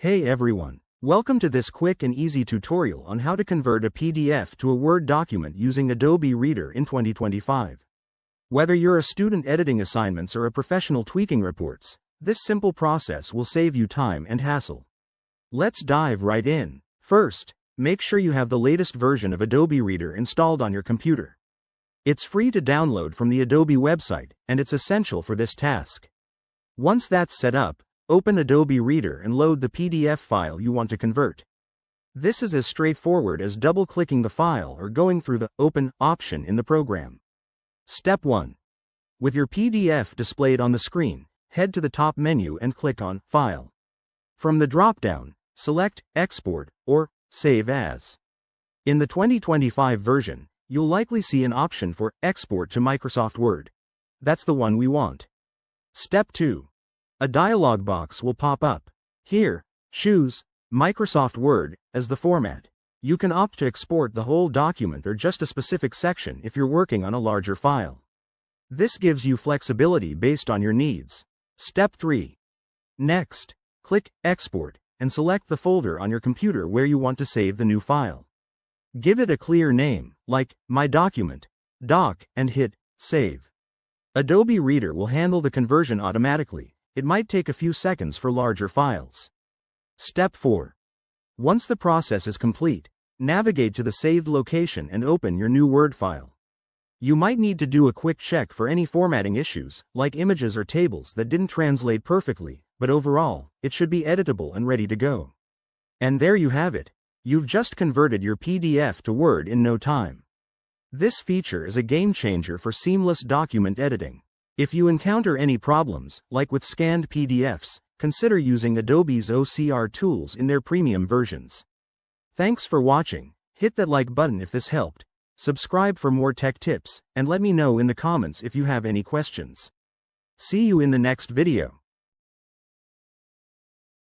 Hey everyone, welcome to this quick and easy tutorial on how to convert a PDF to a Word document using Adobe Reader in 2025. Whether you're a student editing assignments or a professional tweaking reports, this simple process will save you time and hassle. Let's dive right in. First, make sure you have the latest version of Adobe Reader installed on your computer. It's free to download from the Adobe website, and it's essential for this task. Once that's set up, open Adobe Reader and load the PDF file you want to convert. This is as straightforward as double-clicking the file or going through the Open option in the program. Step 1. With your PDF displayed on the screen, head to the top menu and click on File. From the drop-down, select Export or Save As. In the 2025 version, you'll likely see an option for Export to Microsoft Word. That's the one we want. Step 2. A dialog box will pop up. Here, choose Microsoft Word as the format. You can opt to export the whole document or just a specific section if you're working on a larger file. This gives you flexibility based on your needs. Step 3. Next, click Export and select the folder on your computer where you want to save the new file. Give it a clear name, like My Document, Doc, and hit Save. Adobe Reader will handle the conversion automatically. It might take a few seconds for larger files. Step 4. Once the process is complete, navigate to the saved location and open your new Word file. You might need to do a quick check for any formatting issues, like images or tables that didn't translate perfectly, but overall, it should be editable and ready to go. And there you have it. You've just converted your PDF to Word in no time. This feature is a game changer for seamless document editing. If you encounter any problems, like with scanned PDFs, consider using Adobe's OCR tools in their premium versions. Thanks for watching. Hit that like button if this helped. Subscribe for more tech tips, and let me know in the comments if you have any questions. See you in the next video.